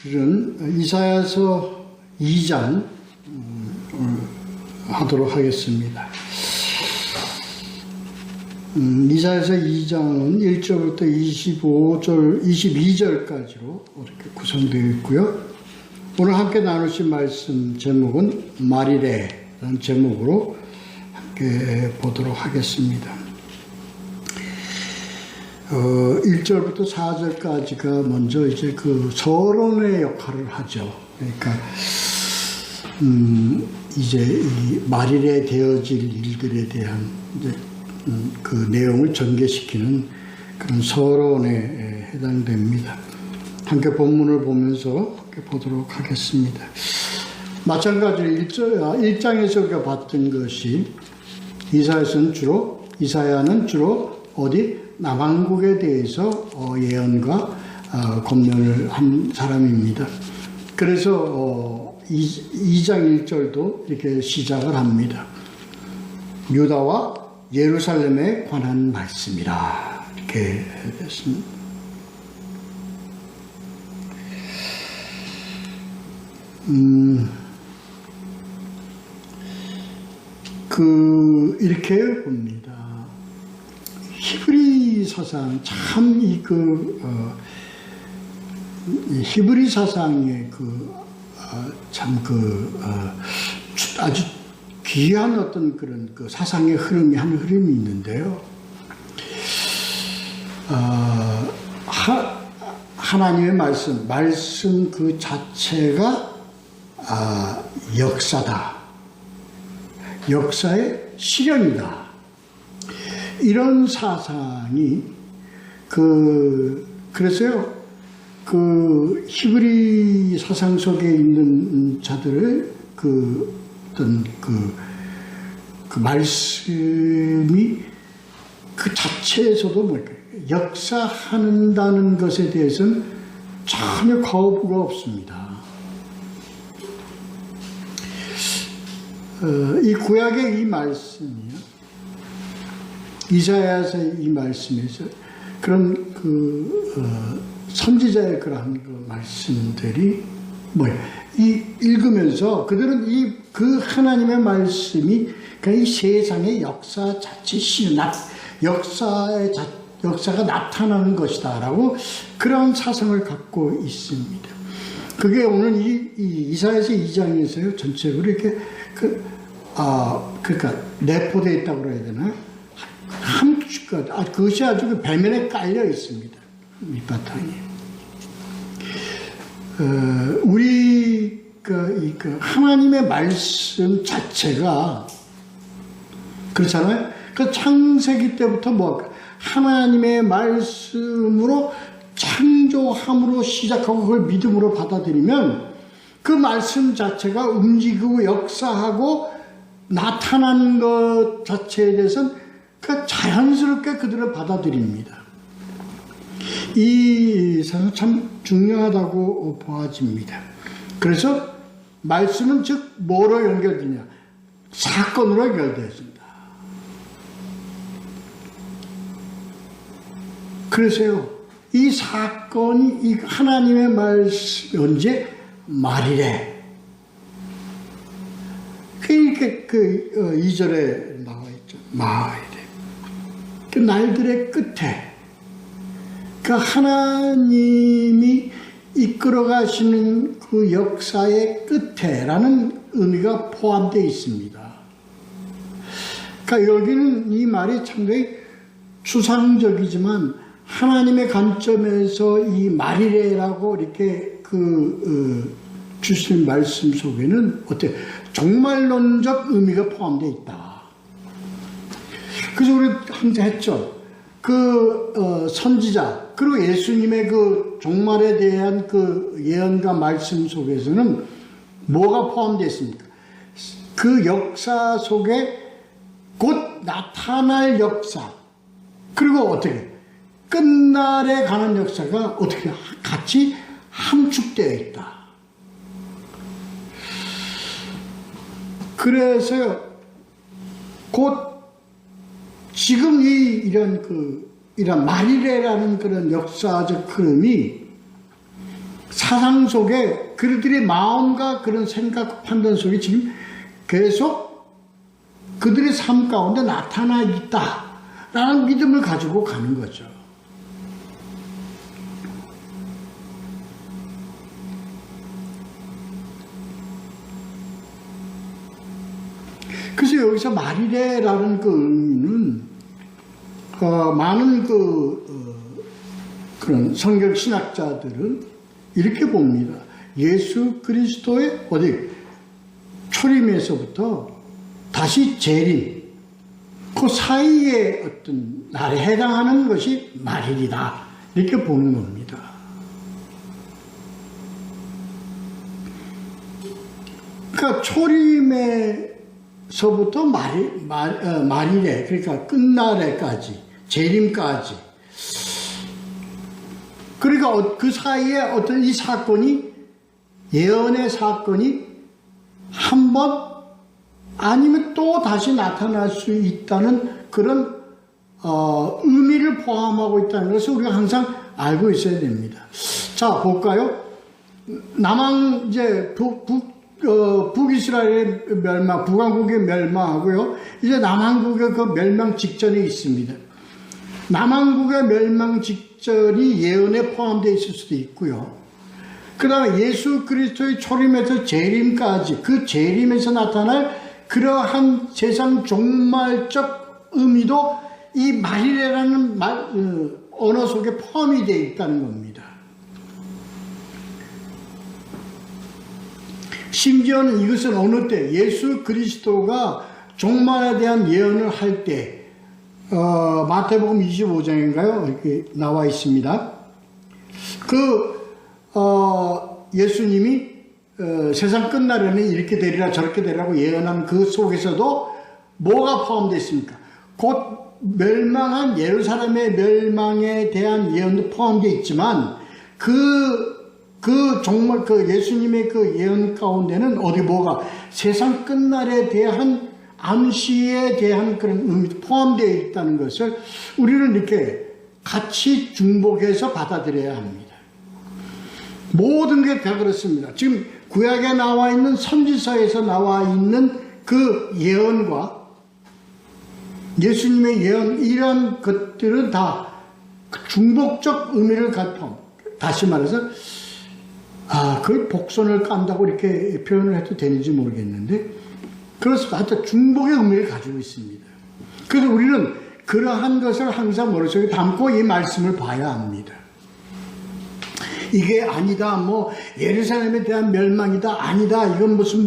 이사야서 2장 하도록 하겠습니다. 이사야서 2장은 1절부터 22절까지로 이렇게 구성되어 있고요. 오늘 함께 나누실 말씀 제목은 말이래라는 제목으로 함께 보도록 하겠습니다. 1절부터 4절까지가 먼저 이제 그 서론의 역할을 하죠. 그러니까 이제 이 말일에 되어질 일들에 대한 이제 그 내용을 전개시키는 그런 서론에 해당됩니다. 함께 본문을 보면서 함께 보도록 하겠습니다. 마찬가지로 1장에서 우리가 봤던 것이 이사야는 주로 어디 남한국에 대해서 예언과 권면을 한 사람입니다. 그래서 2장 1절도 이렇게 시작을 합니다. 유다와 예루살렘에 관한 말씀이라 이렇게 됐습니다. 이렇게 봅니다. 히브리 사상 참 히브리 사상의 아주 귀한 어떤 그런 사상의 흐름이 한 흐름이 있는데요. 하나님의 말씀 그 자체가 역사다. 역사의 실현이다. 이런 사상이 그래서요 히브리 사상 속에 있는 자들의 어떤 말씀이 그 자체에서도 역사한다는 것에 대해서는 전혀 거부가 없습니다. 이 구약의 이 말씀이요. 이사야서의 이 말씀에서 그런 선지자의 그러한 말씀들이 읽으면서 그들은 그 하나님의 말씀이 이 세상의 역사 자체 역사가 나타나는 것이다라고 그런 사상을 갖고 있습니다. 그게 오늘 이 이사야서 2장에서요 전체적으로 이렇게 그러니까 내포되어 있다고 그래야 되나? 그것이 아주 배면에 깔려 있습니다. 밑바탕에. 하나님의 말씀 자체가 그렇잖아요. 창세기 때부터 하나님의 말씀으로 창조함으로 시작하고 그걸 믿음으로 받아들이면 그 말씀 자체가 움직이고 역사하고 나타나는 것 자체에 대해서는 자연스럽게 그들을 받아들입니다. 이 사실은 참 중요하다고 보아집니다. 그래서 말씀은 즉 뭐로 연결되냐? 사건으로 연결되어집니다. 그래서요, 이 사건이 이 하나님의 말씀 언제 말이래. 이렇게 2절에 나와 있죠. 말이래. 그 날들의 끝에 하나님이 이끌어 가시는 그 역사의 끝에라는 의미가 포함되어 있습니다. 여기는 이 말이 상당히 추상적이지만 하나님의 관점에서 이 말이래라고 이렇게 주신 말씀 속에는 종말론적 의미가 포함되어 있다. 그래서 우리 항상 했죠. 선지자, 그리고 예수님의 종말에 대한 예언과 말씀 속에서는 뭐가 포함되어 있습니까? 그 역사 속에 곧 나타날 역사, 그리고 끝날에 가는 역사가 같이 함축되어 있다. 그래서 곧 지금 이런 말이래라는 그런 역사적 흐름이 사상 속에 그들의 마음과 그런 생각, 판단 속에 지금 계속 그들의 삶 가운데 나타나 있다라는 믿음을 가지고 가는 거죠. 그래서 여기서 말이래라는 그 의미는 많은 그런 성경 신학자들은 이렇게 봅니다. 예수 그리스도의 초림에서부터 다시 재림, 그 사이에 어떤 날에 해당하는 것이 말일이다, 이렇게 보는 겁니다. 그러니까 초림에서부터 말일에, 그러니까 끝날에까지, 재림까지, 그러니까 그 사이에 어떤 이 사건이, 예언의 사건이 한 번 아니면 또 다시 나타날 수 있다는 그런 의미를 포함하고 있다는 것을 우리가 항상 알고 있어야 됩니다. 자, 볼까요? 남한 이제 북이스라엘의 멸망, 북왕국의 멸망하고요, 이제 남한국의 그 멸망 직전에 있습니다. 남한국의 멸망 직전이 예언에 포함되어 있을 수도 있고요. 그 다음에 예수 그리스도의 초림에서 재림까지, 그 재림에서 나타날 그러한 세상 종말적 의미도 이 말이라는 언어 속에 포함이 되어 있다는 겁니다. 심지어는 이것은 어느 때 예수 그리스도가 종말에 대한 예언을 할 때, 마태복음 25장인가요? 이렇게 나와 있습니다. 예수님이 세상 끝날에는 이렇게 되리라 저렇게 되리라고 예언한 그 속에서도 뭐가 포함되어 있습니까? 곧 멸망한 예루살렘의 멸망에 대한 예언도 포함되어 있지만 정말 예수님의 그 예언 가운데는 뭐가 세상 끝날에 대한 암시에 대한 그런 의미도 포함되어 있다는 것을 우리는 이렇게 같이 중복해서 받아들여야 합니다. 모든 게 다 그렇습니다. 지금 구약에 나와 있는 선지서에서 나와 있는 그 예언과 예수님의 예언, 이런 것들은 다 중복적 의미를 갖고, 다시 말해서 그걸 복선을 깐다고 이렇게 표현을 해도 되는지 모르겠는데, 그렇습니다. 하여튼 중복의 의미를 가지고 있습니다. 그래서 우리는 그러한 것을 항상 머릿속에 담고 이 말씀을 봐야 합니다. 이게 아니다, 예루살렘에 대한 멸망이다, 아니다, 이건 무슨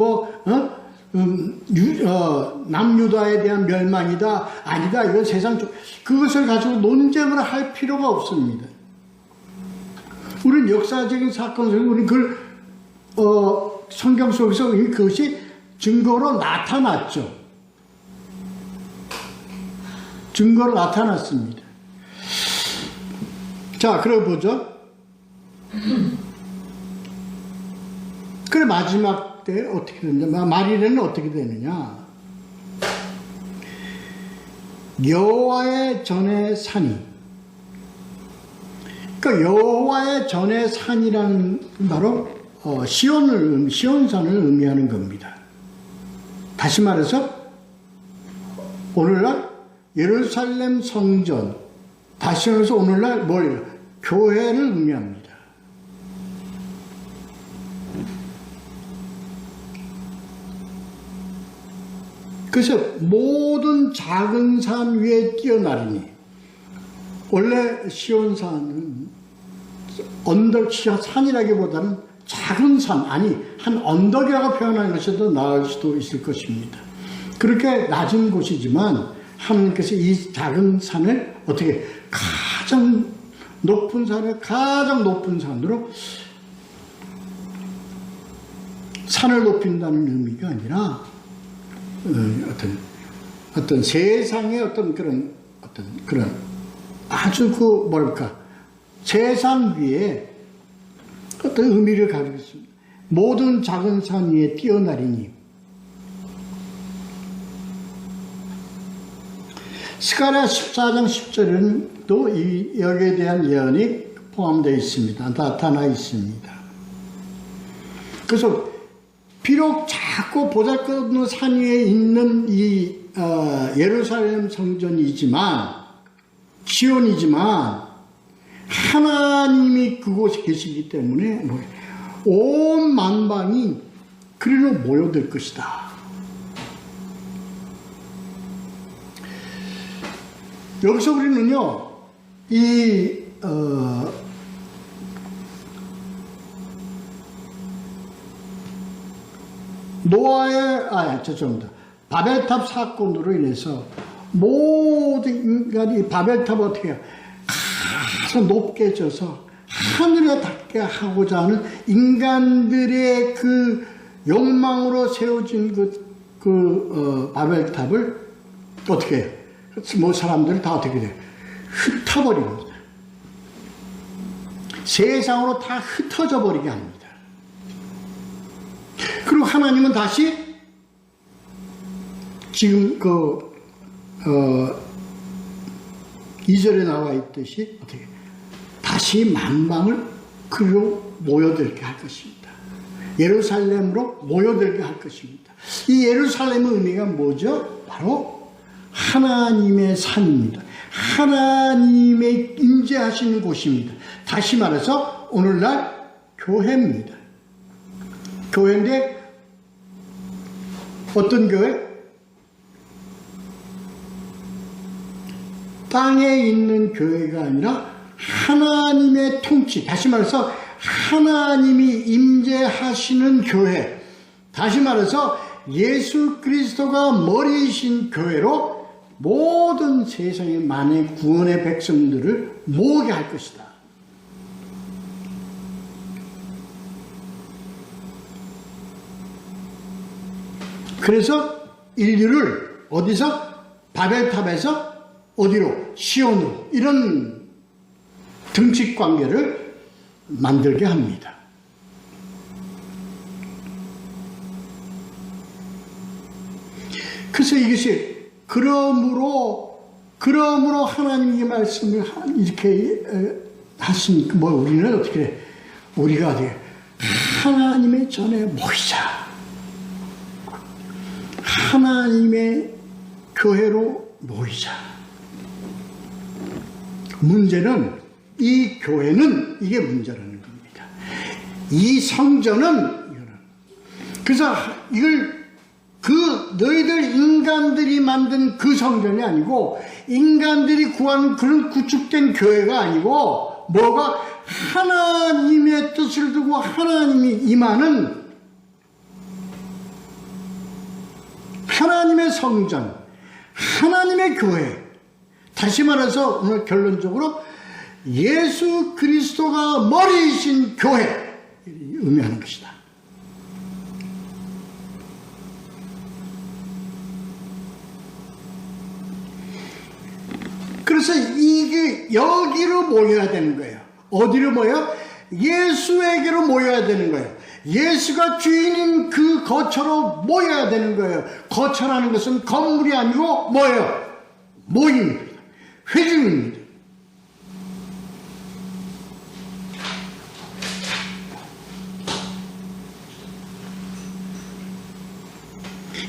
남유다에 대한 멸망이다, 아니다, 이건 세상 그것을 가지고 논쟁을 할 필요가 없습니다. 우리는 역사적인 사건 속에 우리는 그걸 성경 속에서 그것이 증거로 나타났죠. 증거로 나타났습니다. 자, 그래 보죠. 그래, 마지막 때 어떻게 되느냐, 말일에는 어떻게 되느냐. 여호와의 전의 산이, 그러니까 여호와의 전의 산이라는 바로 시온산을 의미하는 겁니다. 다시 말해서 오늘날 예루살렘 성전, 다시 말해서 오늘날 교회를 의미합니다. 그래서 모든 작은 산 위에 뛰어나르니, 원래 시온산은 산이라기보다는 작은 산, 한 언덕이라고 표현하는 것이 더 나을 수도 있을 것입니다. 그렇게 낮은 곳이지만 하나님께서 이 작은 산을 어떻게 가장 높은 산으로 산을 높인다는 의미가 아니라 어떤 세상의 그런 아주 세상 위에 어떤 의미를 가지고 있습니다. 모든 작은 산 위에 뛰어나리니. 스가랴 14장 10절에는 또 여기에 대한 예언이 포함되어 있습니다. 나타나 있습니다. 그래서 비록 작고 보잘것없는 산 위에 있는 이 예루살렘 성전이지만, 시온이지만 하나님이 그곳에 계시기 때문에 온 만방이 그리로 모여들 것이다. 여기서 우리는요, 죄송합니다. 바벨탑 사건으로 인해서 모든 인간이 바벨탑을 어떻게 해요? 가서 높게 져서 하늘에 닿게 하고자 하는 인간들의 그 욕망으로 세워진 바벨탑을 어떻게 해요? 뭐 사람들이 다 어떻게 돼요? 흩어버리는 거죠. 세상으로 다 흩어져 버리게 합니다. 그리고 하나님은 다시 지금 2절에 나와 있듯이 어떻게 다시 만방을 그로 모여들게 할 것입니다. 예루살렘으로 모여들게 할 것입니다. 이 예루살렘의 의미가 뭐죠? 바로 하나님의 산입니다. 하나님의 임재하시는 곳입니다. 다시 말해서 오늘날 교회입니다. 교회인데 어떤 교회? 땅에 있는 교회가 아니라 하나님의 통치, 다시 말해서 하나님이 임재하시는 교회, 다시 말해서 예수 그리스도가 머리이신 교회로 모든 세상의 만의 구원의 백성들을 모으게 할 것이다. 그래서 인류를 어디서? 바벨탑에서 어디로? 시온으로. 이런 등식 관계를 만들게 합니다. 그래서 이것이 그러므로 하나님의 말씀을 이렇게 하시니까 우리는 어떻게 해? 우리가 어떻게 하나님의 전에 모이자. 하나님의 교회로 모이자. 문제는 이 교회는 이게 문제라는 겁니다. 이 성전은 그래서 이걸 너희들 인간들이 만든 그 성전이 아니고 인간들이 구하는 그런 구축된 교회가 아니고 뭐가 하나님의 뜻을 두고 하나님이 임하는 하나님의 성전, 하나님의 교회. 다시 말해서 오늘 결론적으로 예수 그리스도가 머리이신 교회 의미하는 것이다. 그래서 이게 여기로 모여야 되는 거예요. 어디로 모여? 예수에게로 모여야 되는 거예요. 예수가 주인인 그 거처로 모여야 되는 거예요. 거처라는 것은 건물이 아니고 뭐예요? 모임입니다. 회중입니다.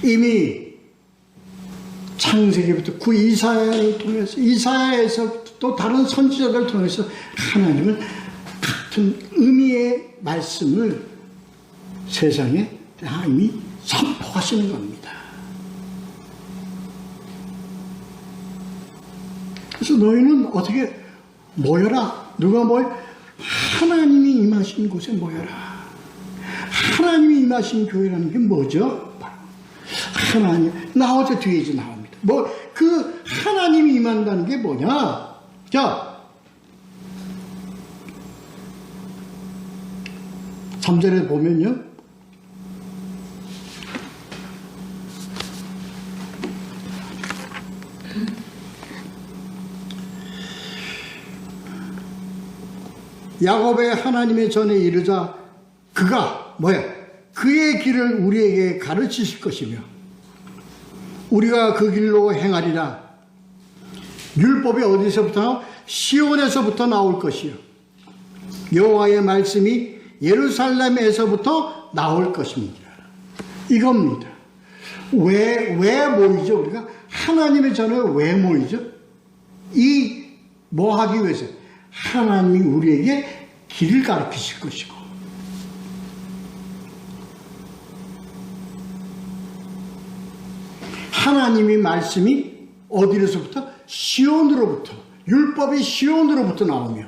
이미 창세기부터 그 이사야를 통해서 이사야에서 또 다른 선지자들을 통해서 하나님은 같은 의미의 말씀을 세상에 하나님이 선포하시는 겁니다. 그래서 너희는 어떻게 모여라. 누가 모여? 하나님이 임하신 곳에 모여라. 하나님이 임하신 교회라는 게 뭐죠? 하나님, 어제 뒤에 이제 나옵니다. 그 하나님이 임한다는 게 뭐냐? 자, 3절에 보면요. 야곱의 하나님의 전에 이르자 그가 그의 길을 우리에게 가르치실 것이며 우리가 그 길로 행하리라. 율법이 어디서부터? 시온에서부터 나올 것이요 여호와의 말씀이 예루살렘에서부터 나올 것입니다. 이겁니다. 왜 모이죠? 우리가 하나님의 전에 왜 모이죠? 뭐 하기 위해서? 하나님이 우리에게 길을 가르치실 것이고, 하나님의 말씀이 어디로부터? 시온으로부터, 율법이 시온으로부터 나오며,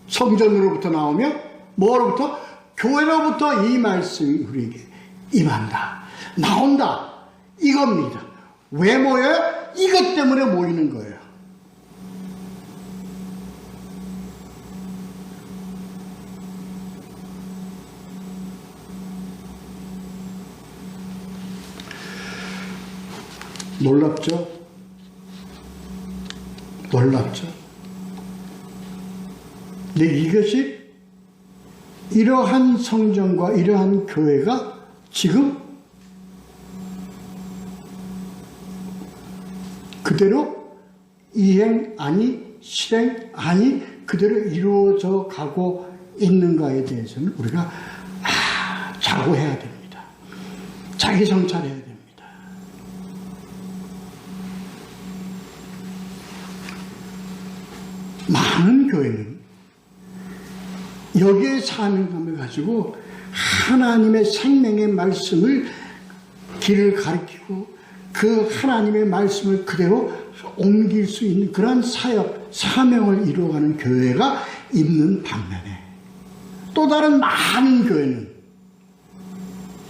성전으로부터 나오며, 뭐로부터? 교회로부터 이 말씀이 우리에게 임한다, 나온다, 이겁니다. 왜 모여요? 이것 때문에 모이는 거예요. 놀랍죠? 놀랍죠? 근데 이것이 이러한 성전과 이러한 교회가 지금 그대로 이행 아니 실행 아니 그대로 이루어져 가고 있는가에 대해서는 우리가 자고해야 됩니다. 자기 성찰해야 됩니다. 많은 교회는 여기에 사명감을 가지고 하나님의 생명의 말씀을 길을 가리키고 그 하나님의 말씀을 그대로 옮길 수 있는 그런 사역, 사명을 이루어가는 교회가 있는 반면에 또 다른 많은 교회는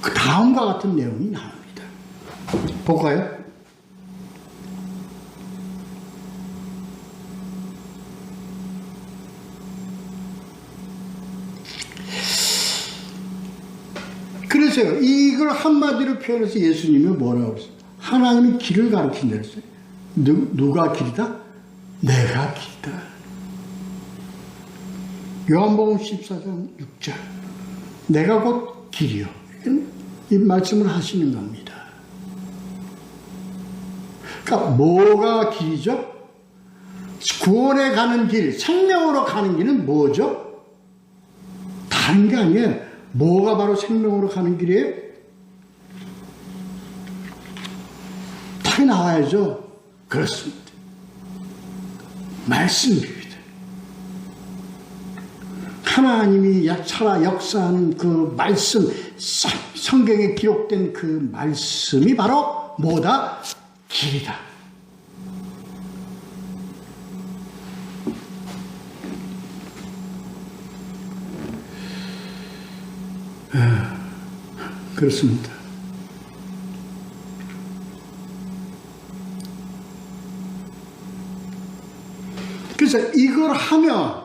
그 다음과 같은 내용이 나옵니다. 볼까요? 그래서 이걸 한마디로 표현해서 예수님이 뭐라고 그랬어요? 하나님이 길을 가르친다 그랬어요. 누가 길이다? 내가 길이다. 요한복음 14장 6절. 내가 곧 길이요. 이 말씀을 하시는 겁니다. 그러니까 뭐가 길이죠? 구원에 가는 길, 생명으로 가는 길은 뭐죠? 다른 게 아니에요. 뭐가 바로 생명으로 가는 길이에요? 답이 나와야죠. 그렇습니다. 말씀입니다. 하나님이 살아 역사하는 그 말씀, 성경에 기록된 그 말씀이 바로 뭐다? 길이다. 그렇습니다. 그래서 이걸 하면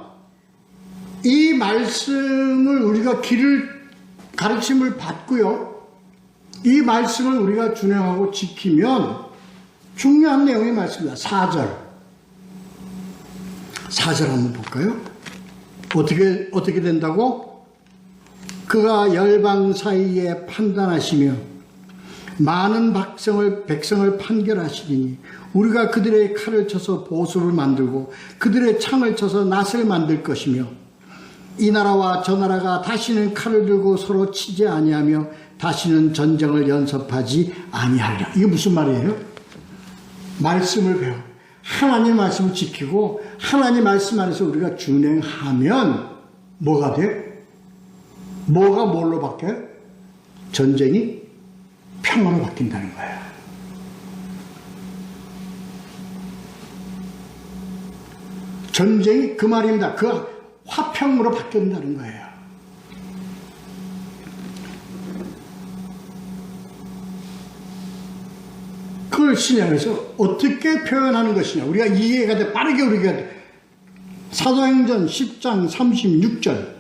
이 말씀을 우리가 가르침을 받고요. 이 말씀을 우리가 준행하고 지키면 중요한 내용의 말씀입니다. 4절 한번 볼까요? 어떻게 된다고? 그가 열방 사이에 판단하시며 많은 백성을 판결하시리니 우리가 그들의 칼을 쳐서 보수를 만들고 그들의 창을 쳐서 낫을 만들 것이며 이 나라와 저 나라가 다시는 칼을 들고 서로 치지 아니하며 다시는 전쟁을 연습하지 아니하리라. 이게 무슨 말이에요? 말씀을 배워 하나님 말씀을 지키고 하나님 말씀 안에서 우리가 준행하면 뭐가 돼요? 뭐가 뭘로 바뀌어요? 전쟁이 평화로 바뀐다는 거예요. 전쟁이 그 말입니다. 그 화평으로 바뀐다는 거예요. 그걸 신약에서 어떻게 표현하는 것이냐. 우리가 이해가 돼. 빠르게 우리가 돼. 사도행전 10장 36절.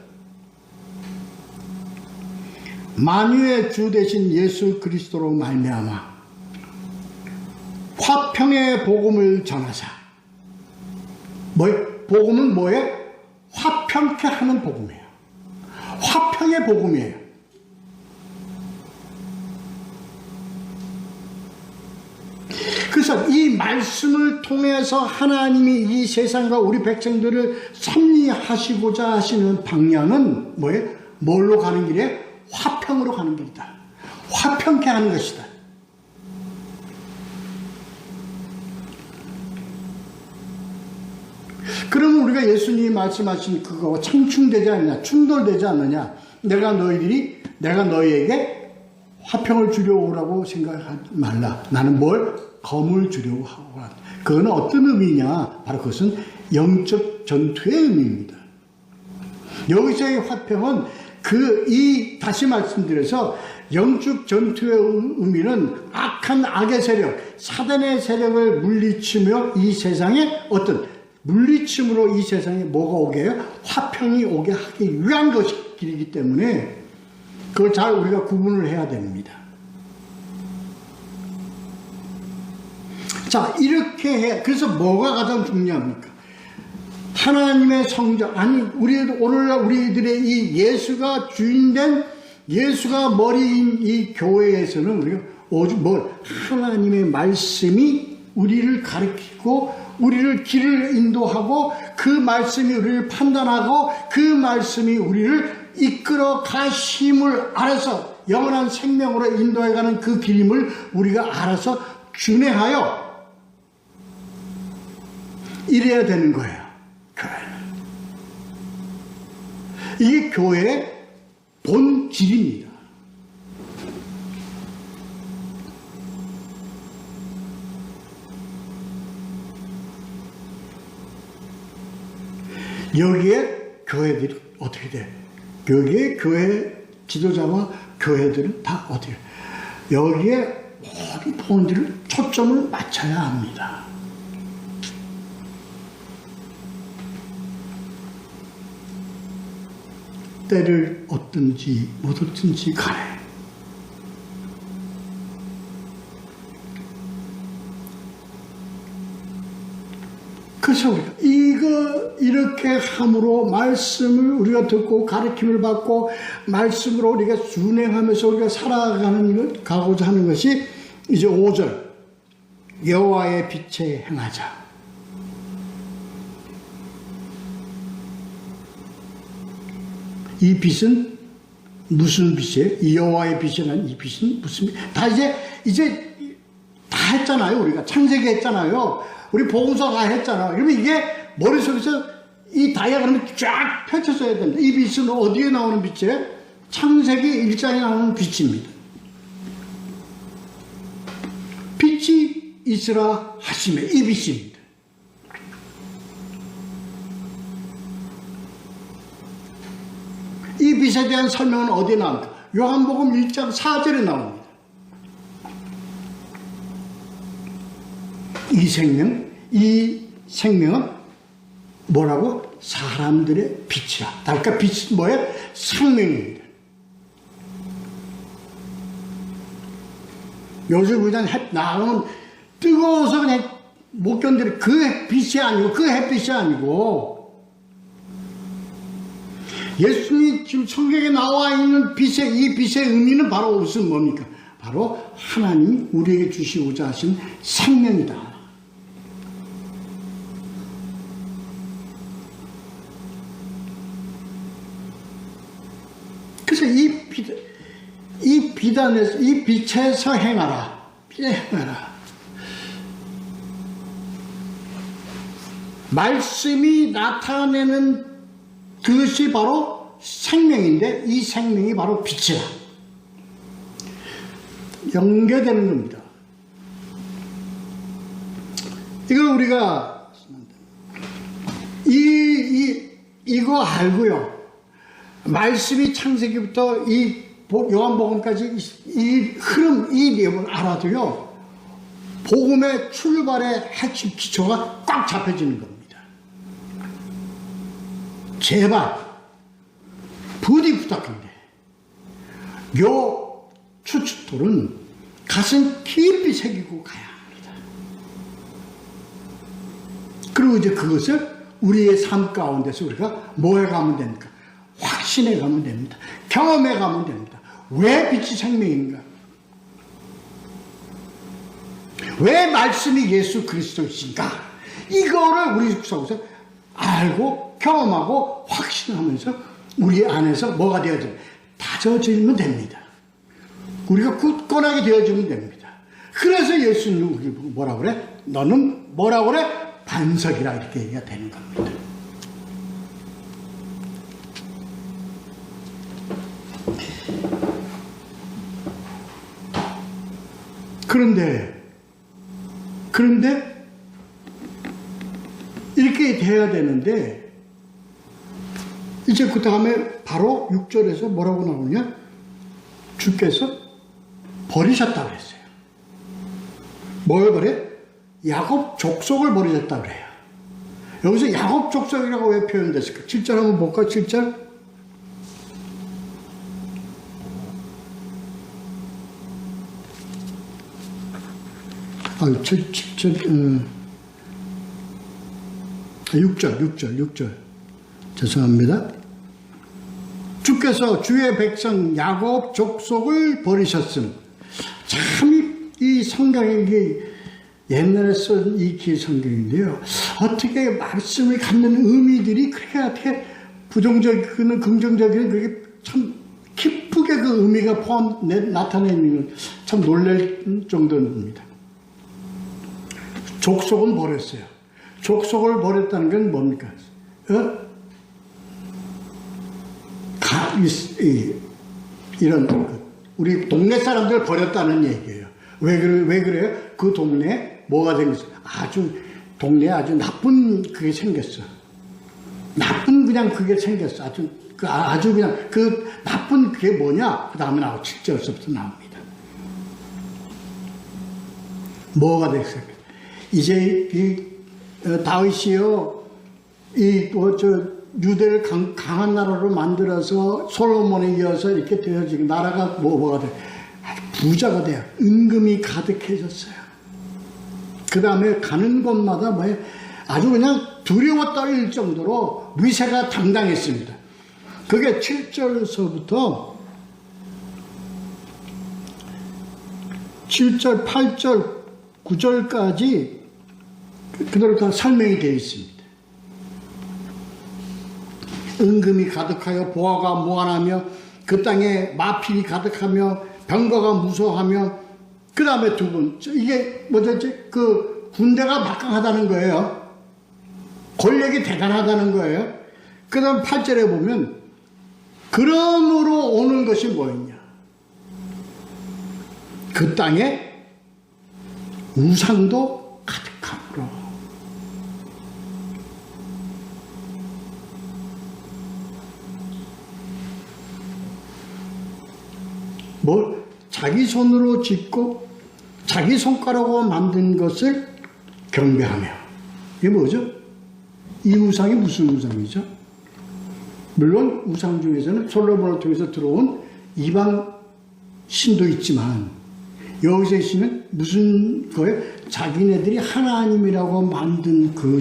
만유의 주 되신 예수 그리스도로 말미암아 화평의 복음을 전하사. 복음은 뭐예요? 화평케 하는 복음이에요. 화평의 복음이에요. 그래서 이 말씀을 통해서 하나님이 이 세상과 우리 백성들을 섭리하시고자 하시는 방향은 뭐예요? 뭘로 가는 길이에요? 화평으로 가는 길이다. 화평케 하는 것이다. 그러면 우리가 예수님이 말씀하신 그거 창충되지 않느냐, 충돌되지 않느냐. 내가 너희에게 화평을 주려고 오라고 생각하지 말라. 나는 뭘? 검을 주려고 하고. 그건 어떤 의미냐? 바로 그것은 영적 전투의 의미입니다. 여기서의 화평은 다시 말씀드려서 영적 전투의 의미는 악한 악의 세력, 사단의 세력을 물리치며 이 세상에 물리침으로 이 세상에 뭐가 오게 해요? 화평이 오게 하기 위한 것이기 때문에 그걸 잘 우리가 구분을 해야 됩니다. 자, 이렇게 해. 그래서 뭐가 가장 중요합니까? 하나님의 성전, 오늘날 우리들의 이 예수가 주인된, 예수가 머리인 이 교회에서는 우리가 하나님의 말씀이 우리를 가르치고, 우리를 길을 인도하고, 그 말씀이 우리를 판단하고, 그 말씀이 우리를 이끌어 가심을 알아서 영원한 생명으로 인도해가는 그 길임을 우리가 알아서 준행하여 이래야 되는 거예요. 이게 교회의 본질입니다. 여기에 교회들이 어떻게 돼? 여기에 교회 지도자와 교회들은 다 어떻게 돼? 여기에 모든 본질을 초점을 맞춰야 합니다. 때를 얻든지 못 얻든지 간에 그래서 우리가 이렇게 함으로 말씀을 우리가 듣고 가르침을 받고 말씀으로 우리가 순행하면서 우리가 가고자 하는 것이 이제 5절 여호와의 빛에 행하자. 이 빛은 무슨 빛이에요? 이 여호와의 빛이라는 이 빛은 무슨 빛? 이제 다 했잖아요. 우리가 창세기 했잖아요. 우리 복음서 다 했잖아요. 그러면 이게 머릿속에서 이 다이아그램이 쫙 펼쳐져야 됩니다. 이 빛은 어디에 나오는 빛이에요? 창세기 1장에 나오는 빛입니다. 빛이 있으라 하시매 이 빛입니다. 이 빛에 대한 설명은 어디에 나옵니까? 요한복음 1장 4절에 나옵니다. 이 생명은 뭐라고? 사람들의 빛이라. 그러니까 빛은 뭐예요? 생명입니다. 요즘 우리는 나오는 뜨거워서 그냥 못 견디는 그 빛이 아니고, 그 햇빛이 아니고, 예수님이 지금 성경에 나와 있는 이 빛의 의미는 바로 무슨 뭡니까? 바로 하나님이 우리에게 주시고자 하신 생명이다. 그래서 이 빛에서 행하라. 빛에 행하라. 말씀이 나타내는 그것이 바로 생명인데 이 생명이 바로 빛이라. 연계되는 겁니다. 이걸 우리가 이거 알고요. 말씀이 창세기부터 이 요한복음까지 이 흐름, 이 내용을 알아도요. 복음의 출발의 핵심 기초가 꽉 잡혀지는 겁니다. 제발 부디 부탁한데 요 추측돌은 가슴 깊이 새기고 가야 합니다. 그리고 이제 그것을 우리의 삶 가운데서 우리가 뭐에 가면 됩니까? 확신에 가면 됩니다. 경험에 가면 됩니다. 왜 빛이 생명인가? 왜 말씀이 예수 그리스도이신가? 이거를 우리 속에서 알고 경험하고 확신하면서 우리 안에서 뭐가 되어야 됩니까? 다 가져지면 됩니다. 우리가 굳건하게 되어지면 됩니다. 그래서 예수님은 뭐라 그래? 너는 뭐라 그래? 반석이라 이렇게 얘기가 되는 겁니다. 그런데 이렇게 돼야 되는데 이제 그 다음에 바로 6절에서 뭐라고 나오냐? 주께서 버리셨다고 그랬어요. 뭘 버려? 야곱 족속을 버리셨다고 그래요. 여기서 야곱 족속이라고 왜 표현됐을까? 7절 한번 볼까? 7절. 아, 6절. 죄송합니다. 주께서 주의 백성 야곱 족속을 버리셨음. 참 이 성경이 옛날에 쓴 이 기성경인데요. 어떻게 말씀을 갖는 의미들이 그렇게 어떻게 부정적이거나 긍정적이거나 그게 참 기쁘게 그 의미가 나타내는 참 놀랄 정도입니다. 족속은 버렸어요. 족속을 버렸다는 건 뭡니까? 이런 우리 동네 사람들 버렸다는 얘기예요. 왜 그래요? 그 동네에 뭐가 생겼어? 동네에 아주 나쁜 그게 생겼어. 나쁜 그냥 그게 생겼어. 아주 그냥 그 나쁜 그게 뭐냐? 그 다음에 7절서부터 나옵니다. 뭐가 됐어요? 이제 다윗이요, 유대를 강한 나라로 만들어서 솔로몬에 이어서 이렇게 되어지고 나라가 뭐가 돼? 부자가 돼요. 은금이 가득해졌어요. 그 다음에 가는 곳마다 아주 그냥 두려워 떨릴 정도로 위세가 당당했습니다. 그게 7절서부터 7절, 8절, 9절까지 그대로 다 설명이 되어 있습니다. 은금이 가득하여 보화가 무한하며 그 땅에 마필이 가득하며 병거가 무서워하며 그 다음에 두 번째 이게 뭐였지? 그 군대가 막강하다는 거예요. 권력이 대단하다는 거예요. 그 다음 8절에 보면 그러므로 오는 것이 뭐였냐? 그 땅에 우상도 가득함으로. 자기 손으로 짓고 자기 손가락으로 만든 것을 경배하며. 이게 뭐죠? 이 우상이 무슨 우상이죠? 물론 우상 중에서는 솔로몬을 통해서 들어온 이방 신도 있지만 여기서 신은 무슨 거예요? 자기네들이 하나님이라고 만든 그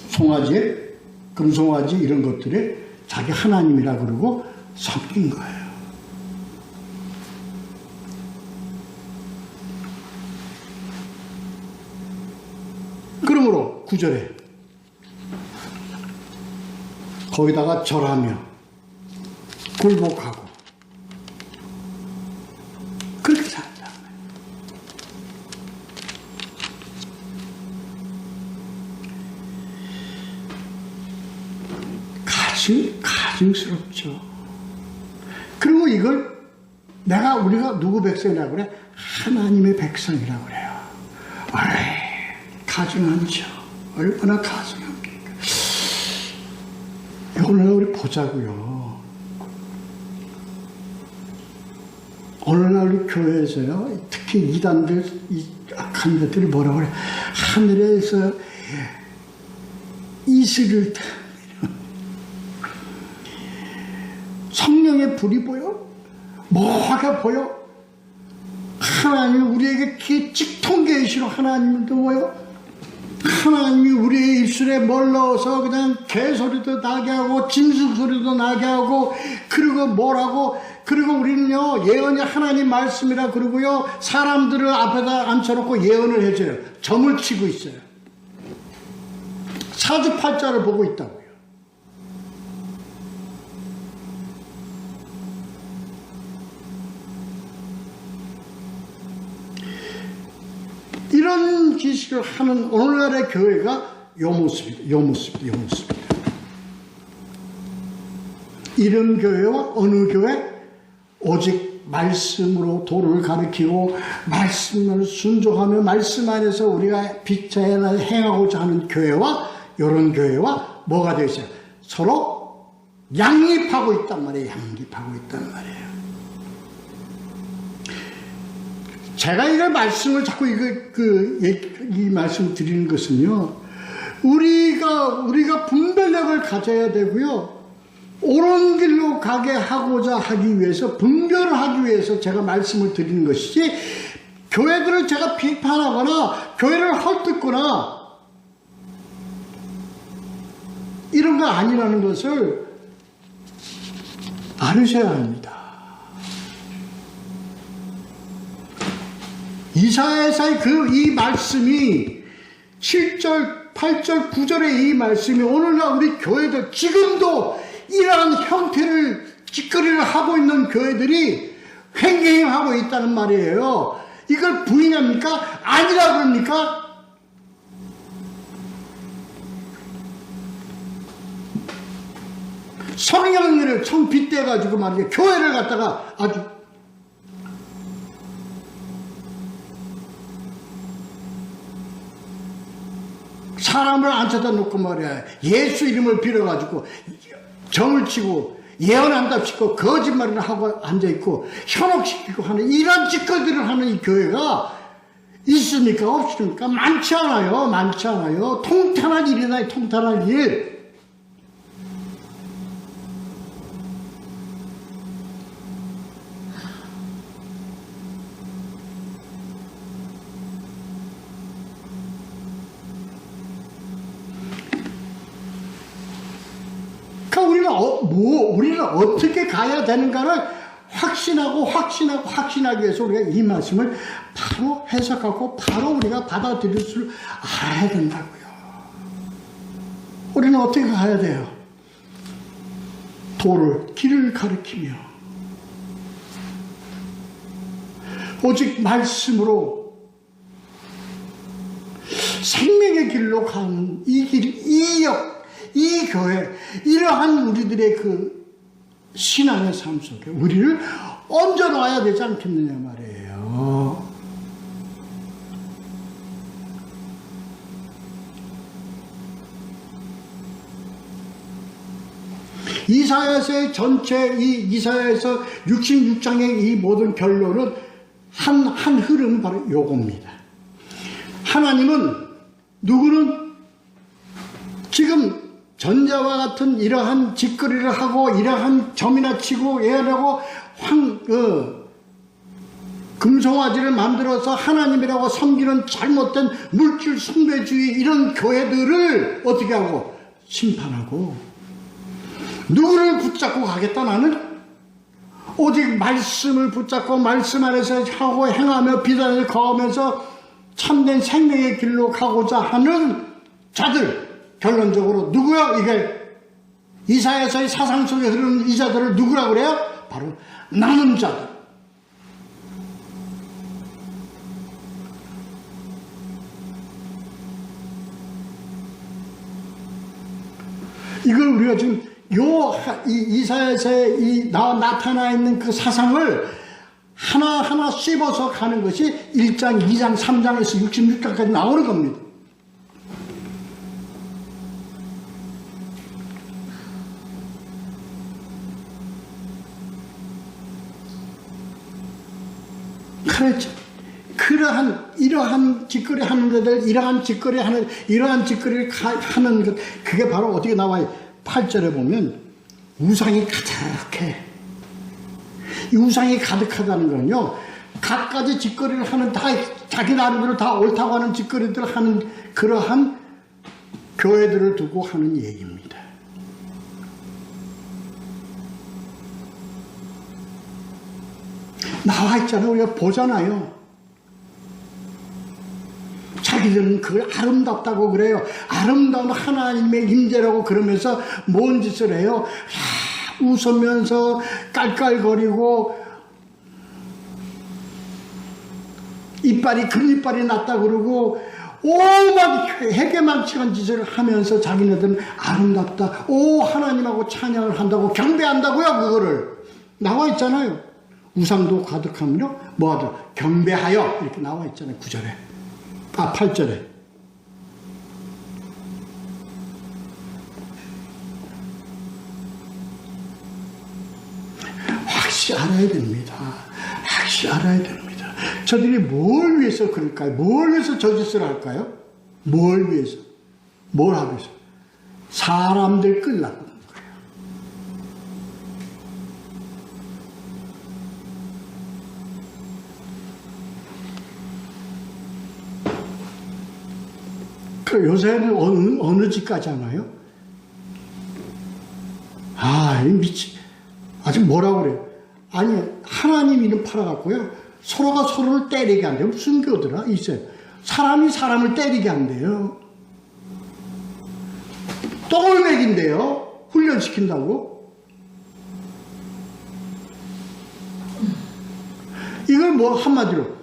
송아지, 금송아지 이런 것들에 자기 하나님이라 그러고 섬긴 거예요. 그러므로 9절에 거기다가 절하며 굴복하고 그렇게 산다. 가증스럽죠. 그리고 이걸 우리가 누구 백성이라고 그래? 하나님의 백성이라고 그래요. 가증하죠. 얼마나 가증합니까? 오늘 우리 보자고요. 오늘날 우리 교회에서요, 특히 이단들, 악한 것들이 뭐라고 그래? 하늘에서 이슬을 성령의 불이 보여? 뭐가 보여? 하나님이 우리에게 직통 계시로 하나님도 보여? 하나님이 우리의 입술에 멀러서 그냥 개소리도 나게 하고 짐승 소리도 나게 하고 그리고 뭐라고 그리고 우리는요 예언이 하나님 말씀이라 그러고요 사람들을 앞에다 앉혀놓고 예언을 해줘요. 점을 치고 있어요. 사주팔자를 보고 있다고요. 지식을 하는 오늘날의 교회가 요 모습입니다. 이런 교회와 어느 교회? 오직 말씀으로 도를 가르치고 말씀을 순종하며 말씀 안에서 우리가 빛자나 행하고자 하는 교회와 이런 교회와 뭐가 되어 있어요? 서로 양립하고 있단 말이에요. 제가 이걸 말씀을 자꾸 이 말씀을 드리는 것은요, 우리가 분별력을 가져야 되고요, 옳은 길로 가게 하고자 하기 위해서, 분별을 하기 위해서 제가 말씀을 드리는 것이지, 교회들을 제가 비판하거나 교회를 헐뜯거나 이런 거 아니라는 것을 알으셔야 합니다. 이사야서의 이 말씀이 7절, 8절, 9절의 이 말씀이 오늘날 우리 교회들, 지금도 이러한 형태를 찌꺼리를 하고 있는 교회들이 횡행하고 있다는 말이에요. 이걸 부인합니까? 아니라 그럽니까? 성령님을 청 빗대가지고 말이죠. 교회를 갖다가 아주 사람을 앉혀다 놓고 말이야. 예수 이름을 빌어가지고 정을 치고 예언한답시고 거짓말을 하고 앉아있고 현혹시키고 하는 이런 짓거리를 하는 이 교회가 있습니까? 없습니까? 많지 않아요. 통탄한 일이다. 통탄한 일. 우리는 어떻게 가야 되는가를 확신하기 위해서 우리가 이 말씀을 바로 해석하고 바로 우리가 받아들일 줄 알아야 된다고요. 우리는 어떻게 가야 돼요? 길을 가리키며 오직 말씀으로 생명의 길로 가는 이 교회, 이러한 우리들의 신앙의 삶 속에 우리를 얹어놔야 되지 않겠느냐 말이에요. 이사야서의 전체 이사야서 66장의 이 모든 결론은 한 흐름은 바로 요겁니다. 하나님은 누구는 지금 전자와 같은 이러한 짓거리를 하고 이러한 점이나 치고 예언하고 금송아지를 만들어서 하나님이라고 섬기는 잘못된 물질 숭배주의 이런 교회들을 어떻게 하고 심판하고 누구를 붙잡고 가겠다 나는? 오직 말씀을 붙잡고 말씀 안에서 하고 행하며 비단을 거하면서 참된 생명의 길로 가고자 하는 자들, 결론적으로 누구야? 이게 이사야서의 사상 속에 흐르는 이 자들을 누구라고 그래요? 바로 남은 자들. 이걸 우리가 지금 이사야서에 나타나 있는 그 사상을 하나하나 씹어서 가는 것이 1장, 2장, 3장에서 66장까지 나오는 겁니다. 그렇죠. 이러한 짓거리 하는 데들, 이러한 짓거리를 하는 것, 그게 바로 어떻게 나와요? 8절에 보면, 우상이 가득해. 이 우상이 가득하다는 건요, 갖가지 짓거리를 하는, 자기 나름대로 다 옳다고 하는 짓거리들을 하는 그러한 교회들을 두고 하는 얘기입니다. 나와 있잖아요. 우리가 보잖아요. 자기들은 그걸 아름답다고 그래요. 아름다운 하나님의 임재라고 그러면서 뭔 짓을 해요? 웃으면서 깔깔거리고 금이빨이 났다 그러고 오만 해괴망측한 짓을 하면서 자기네들은 아름답다, 오 하나님하고 찬양을 한다고 경배한다고요. 그거를 나와 있잖아요. 우상도 가득하며 뭐하죠? 경배하여 이렇게 나와 있잖아요. 9절에 8절에. 확실히 알아야 됩니다. 확실히 알아야 됩니다. 저들이 뭘 위해서 그럴까요? 뭘 위해서 저 짓을 할까요? 뭘 위해서? 뭘 하기 위해서? 사람들 끌려고 하는 거예요. 그 요새는 어느 짓까지 하나요? 미치. 아직 뭐라고 그래요? 아니, 하나님 이름 팔아갖고요. 서로가 서로를 때리게 한대요. 무슨 교더라? 있어요. 사람이 사람을 때리게 한대요. 똥을 먹인대요. 훈련시킨다고. 이걸 뭐 한마디로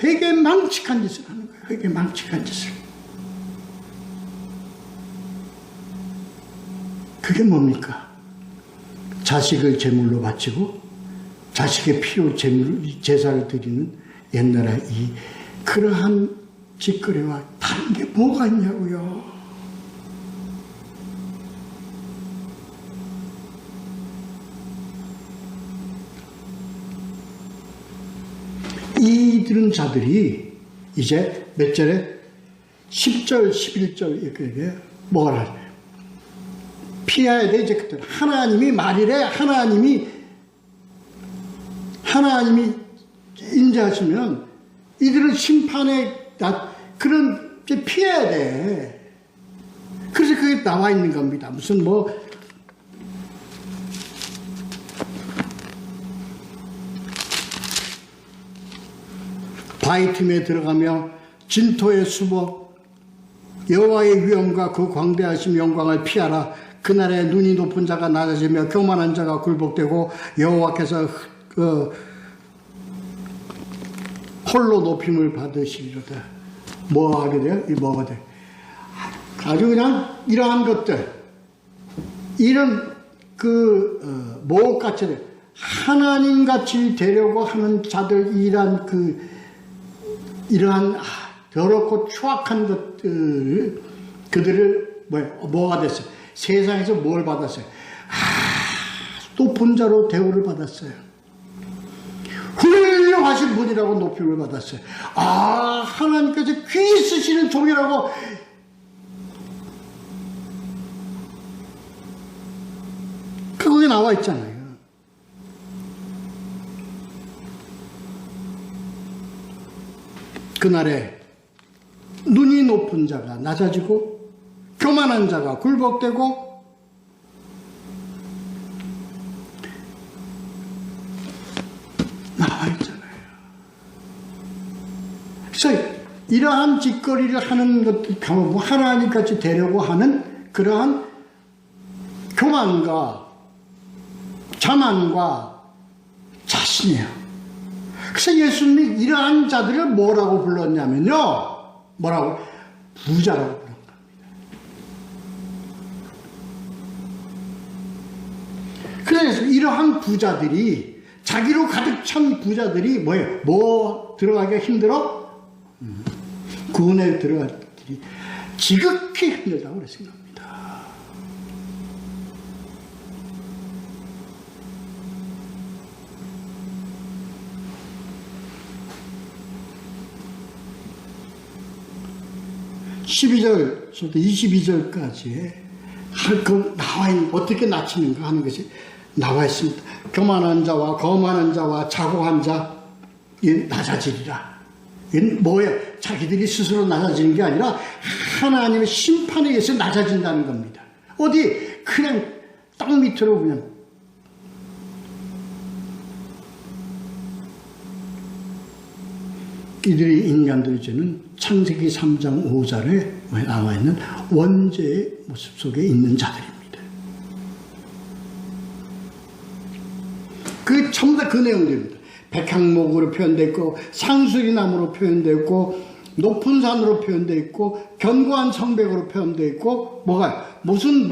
회개망측한 짓을 하는 거예요. 회개망측한 짓을. 그게 뭡니까? 자식을 제물로 바치고 자식의 피로 제사를 드리는 옛날에 그러한 짓거리와 다른 게 뭐가 있냐고요. 이들은 자들이 이제 몇 절에 10절, 11절 이렇게 뭐라 하죠? 피해야 돼. 이제 그때 하나님이 말이래. 하나님이 인자하시면 이들은 심판에 그런 피해야 돼. 그래서 그게 나와 있는 겁니다. 무슨 뭐 바위 틈에 들어가며 진토에 숨어 여호와의 위엄과 그 광대하심 영광을 피하라. 그날에 눈이 높은 자가 낮아지며 교만한 자가 굴복되고 여호와께서 홀로 높임을 받으시리로다. 뭐 하게 돼요? 이 뭐가 돼? 아주 그냥 이러한 것들, 이런 모욕같이 하나님같이 되려고 하는 자들, 이러한 더럽고 추악한 것들, 그들을 뭐가 됐어요? 세상에서 뭘 받았어요? 높은 자로 대우를 받았어요. 훌륭하신 분이라고 높임을 받았어요. 하나님께서 귀히 쓰시는 종이라고. 거기 나와 있잖아요. 그날에 눈이 높은 자가 낮아지고 교만한 자가 굴복되고 나와 있잖아요. 그래서 이러한 짓거리를 하는 것들, 하나님같이 되려고 하는 그러한 교만과 자만과 자신이에요. 그래서 예수님이 이러한 자들을 뭐라고 불렀냐면요. 뭐라고? 부자라고 불렀습니다. 그래서 이러한 부자들이, 자기로 가득 찬 부자들이 뭐예요? 뭐 들어가기가 힘들어? 구원에 들어가기 지극히 힘들다고 생각합니다. 12절부터 22절까지에 나와 있는, 어떻게 낮추는가 하는 것이 나와 있습니다. 교만한 자와 거만한 자와 자고한 자, 낮아지리라. 이건 뭐예요? 자기들이 스스로 낮아지는 게 아니라 하나님의 심판에 의해서 낮아진다는 겁니다. 어디 그냥 땅 밑으로 그냥 이들이 인간들이 주는 창세기 3장 5절에 나와 있는 원죄의 모습 속에 있는 자들입니다. 그 전부 다 그 내용들입니다. 백향목으로 표현되어 있고 상수리나무로 표현되어 있고 높은 산으로 표현되어 있고 견고한 성벽으로 표현되어 있고 무슨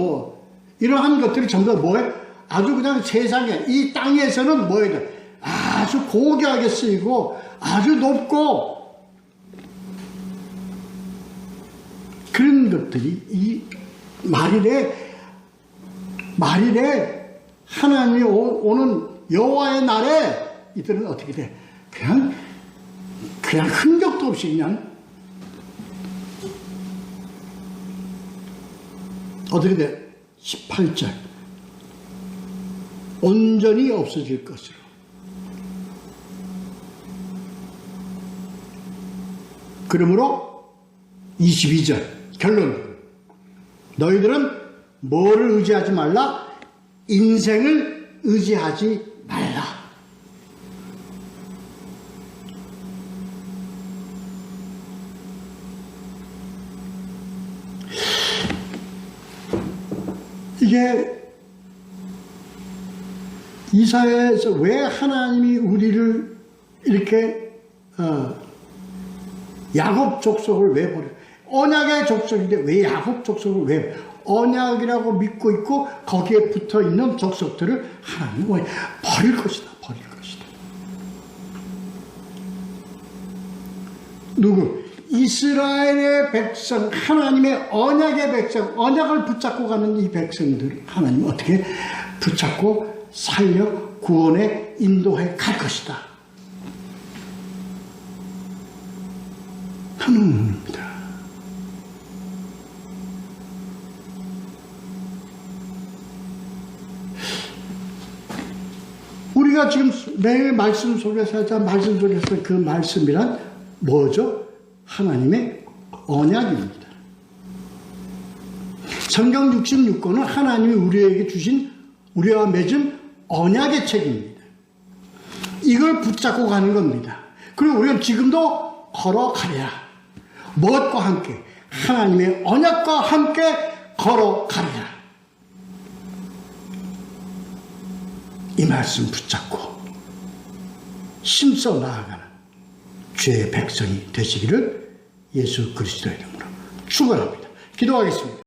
이러한 것들이 전부 다 뭐예요? 아주 그냥 세상에 이 땅에서는 뭐예요? 아주 고귀하게 쓰이고 아주 높고 그런 것들이 이 말일에 하나님이 오는 여호와의 날에 이들은 어떻게 돼? 그냥 흔적도 없이 그냥 어떻게 돼? 18절 온전히 없어질 것으로. 그러므로 22절 결론, 너희들은 뭐를 의지하지 말라? 인생을 의지하지 말라. 이게 이사야에서 왜 하나님이 우리를 이렇게 야곱 족속을 왜 버려? 언약의 족속인데 왜 야곱 족속을 왜 언약이라고 믿고 있고 거기에 붙어 있는 족속들을 하나님은 버릴 것이다. 누구? 이스라엘의 백성, 하나님의 언약의 백성, 언약을 붙잡고 가는 이 백성들을 하나님은 어떻게 붙잡고 살려 구원에 인도해 갈 것이다. 하나님입니다. 우리가 지금 내 말씀 속에서 하자 말씀 속에서 그 말씀이란 뭐죠? 하나님의 언약입니다. 성경 66권은 하나님이 우리에게 주신 우리와 맺은 언약의 책입니다. 이걸 붙잡고 가는 겁니다. 그리고 우리는 지금도 걸어가랴. 무엇과 함께? 하나님의 언약과 함께 걸어가랴. 이 말씀 붙잡고 힘써 나아가는 주의 백성이 되시기를 예수 그리스도의 이름으로 축원합니다. 기도하겠습니다.